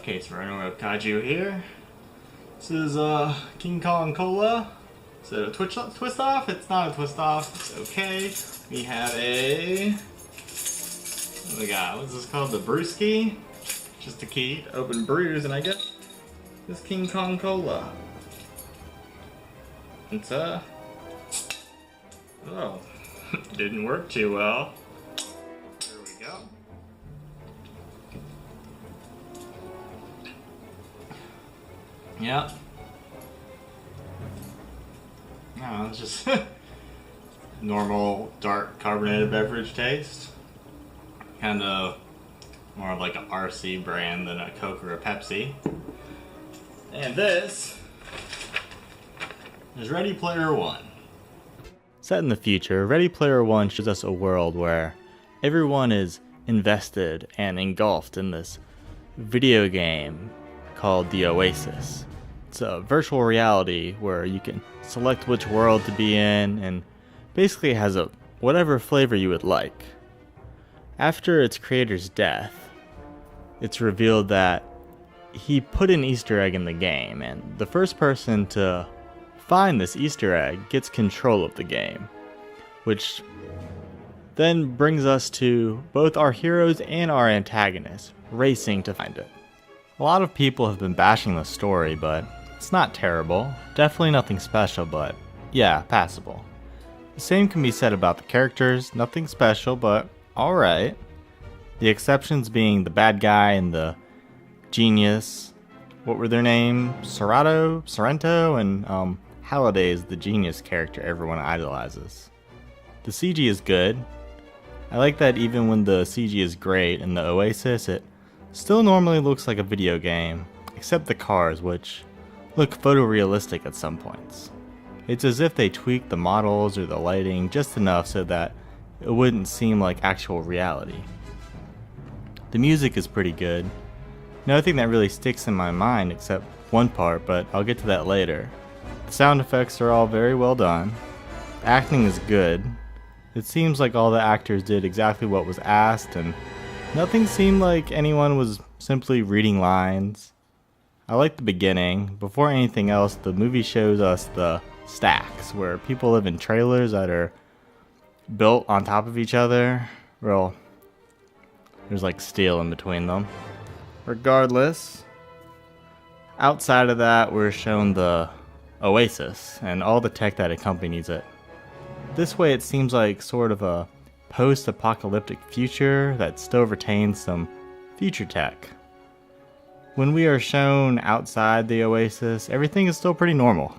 Okay, so interwebkaiju here. This is King Kong Cola. So twist off? It's not a twist off. It's okay. We have a, what do we got? What's this called? The brewski. Just a key to open brews, and I guess this King Kong Cola. It's oh, didn't work too well. There we go. Yep. No, it's just normal dark carbonated beverage taste. Kind of more of like a RC brand than a Coke or a Pepsi. And this is Ready Player One. Set in the future, Ready Player One shows us a world where everyone is invested and engulfed in this video game called the Oasis. It's a virtual reality where you can select which world to be in, and basically has a whatever flavor you would like. After its creator's death, it's revealed that he put an Easter egg in the game, and the first person to find this Easter egg gets control of the game, which then brings us to both our heroes and our antagonists racing to find it. A lot of people have been bashing the story, but it's not terrible. Definitely nothing special, but yeah, passable. The same can be said about the characters. Nothing special, but alright. The exceptions being the bad guy and the genius. What were their names? Sorrento, and Halliday is the genius character everyone idolizes. The CG is good. I like that even when the CG is great in the Oasis, it still normally looks like a video game, except the cars, which look photorealistic at some points. It's as if they tweaked the models or the lighting just enough so that it wouldn't seem like actual reality. The music is pretty good. Nothing that really sticks in my mind except one part, but I'll get to that later. The sound effects are all very well done. The acting is good. It seems like all the actors did exactly what was asked, and nothing seemed like anyone was simply reading lines. I like the beginning. Before anything else, the movie shows us the stacks, where people live in trailers that are built on top of each other. Well, there's like steel in between them. Regardless, outside of that, we're shown the Oasis and all the tech that accompanies it. This way it seems like sort of a post-apocalyptic future that still retains some future tech. When we are shown outside the Oasis, everything is still pretty normal.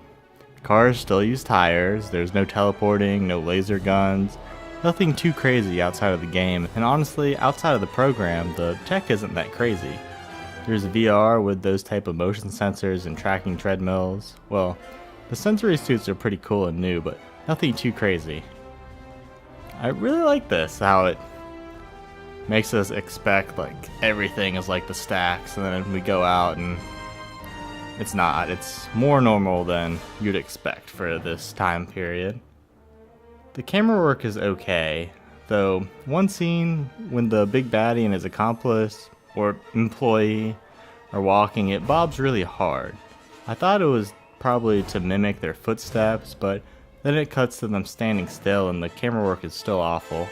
Cars still use tires, there's no teleporting, no laser guns, nothing too crazy outside of the game, and honestly, outside of the program, the tech isn't that crazy. There's VR with those type of motion sensors and tracking treadmills. Well, the sensory suits are pretty cool and new, but nothing too crazy. I really like this, how it makes us expect like everything is like the stacks, and then we go out and it's not. It's more normal than you'd expect for this time period. The camera work is okay, though one scene when the big baddie and his accomplice or employee are walking, it bobs really hard. I thought it was probably to mimic their footsteps, but then it cuts to them standing still and the camera work is still awful.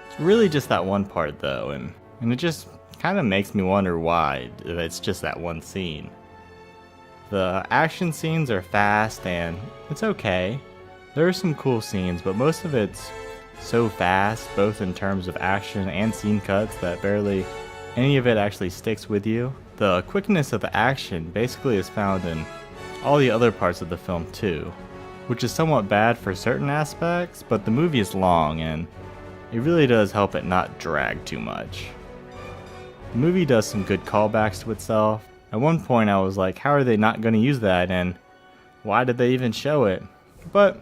It's really just that one part though, and it just kind of makes me wonder why it's just that one scene. The action scenes are fast and it's okay. There are some cool scenes, but most of it's so fast, both in terms of action and scene cuts, that barely any of it actually sticks with you. The quickness of the action basically is found in all the other parts of the film too, which is somewhat bad for certain aspects, but the movie is long and it really does help it not drag too much. The movie does some good callbacks to itself. At one point I was like, how are they not going to use that, and why did they even show it? But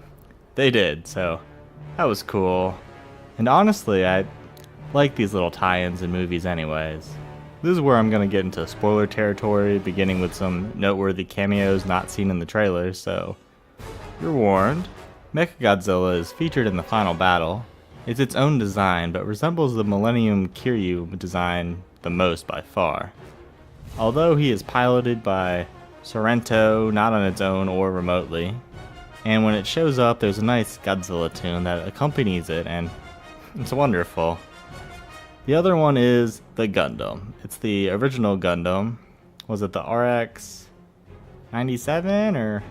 they did, so that was cool. And honestly, I like these little tie-ins in movies anyways. This is where I'm going to get into spoiler territory, beginning with some noteworthy cameos not seen in the trailers, so you're warned. Mechagodzilla is featured in the final battle. It's its own design, but resembles the Millennium Kiryu design the most by far. although he is piloted by Sorrento, not on its own or remotely. And when it shows up, there's a nice Godzilla tune that accompanies it, and it's wonderful. The other one is the Gundam. It's the original Gundam. Was it the RX 97 or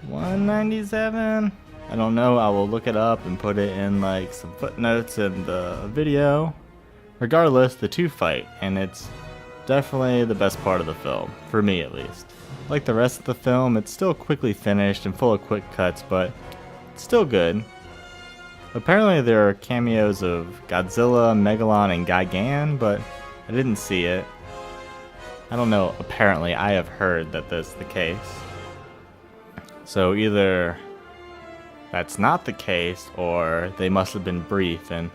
197? I don't know. I will look it up and put it in like some footnotes in the video. Regardless, the two fight, and it's definitely the best part of the film, for me at least. Like the rest of the film, it's still quickly finished and full of quick cuts, but it's still good. Apparently there are cameos of Godzilla, Megalon, and Gigan, but I didn't see it. I don't know, apparently I have heard that that's the case. So either that's not the case, or they must have been brief, and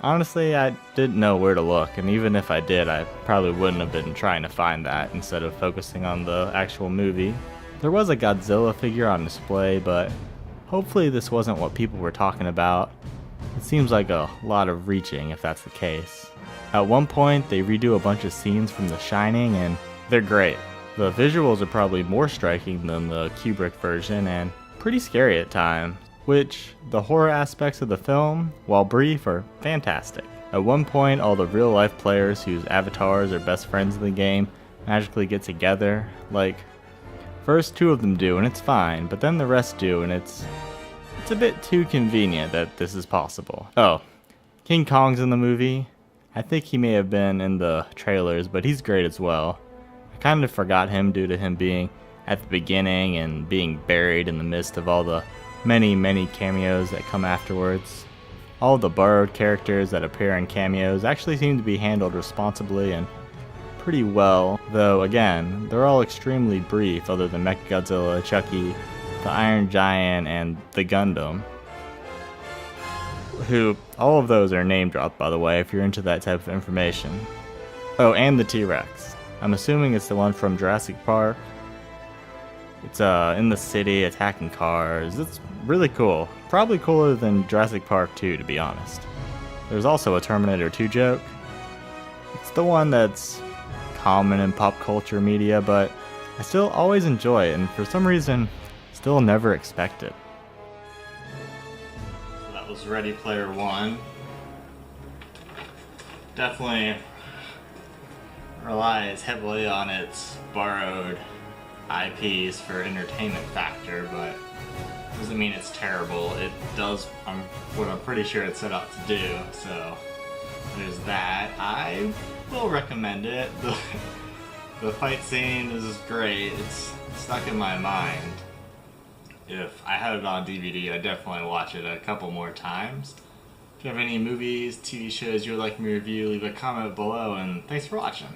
honestly, I didn't know where to look, and even if I did, I probably wouldn't have been trying to find that instead of focusing on the actual movie. There was a Godzilla figure on display, but hopefully this wasn't what people were talking about. It seems like a lot of reaching if that's the case. At one point, they redo a bunch of scenes from The Shining, and they're great. The visuals are probably more striking than the Kubrick version, and pretty scary at times. Which, the horror aspects of the film, while brief, are fantastic. At one point, all the real-life players whose avatars are best friends in the game magically get together. Like, first two of them do, and it's fine, but then the rest do, and it's a bit too convenient that this is possible. Oh, King Kong's in the movie. I think he may have been in the trailers, but he's great as well. I kind of forgot him due to him being at the beginning and being buried in the midst of all the many cameos that come afterwards. All the borrowed characters that appear in cameos actually seem to be handled responsibly and pretty well, though again, they're all extremely brief other than Mechagodzilla, Chucky, the Iron Giant, and the Gundam. Who, all of those are name dropped, by the way, if you're into that type of information. Oh, and the T-Rex. I'm assuming it's the one from Jurassic Park. It's in the city attacking cars. It's really cool. Probably cooler than Jurassic Park 2, to be honest. There's also a Terminator 2 joke. It's the one that's common in pop culture media, but I still always enjoy it, and for some reason, still never expect it. So that was Ready Player One. Definitely relies heavily on its borrowed IPs for entertainment factor, but doesn't mean it's terrible. It does what I'm pretty sure it's set out to do, so there's that. I will recommend it. The fight scene is great. It's stuck in my mind. If I had it on DVD, I'd definitely watch it a couple more times. If you have any movies, TV shows you would like me to review, leave a comment below, and thanks for watching.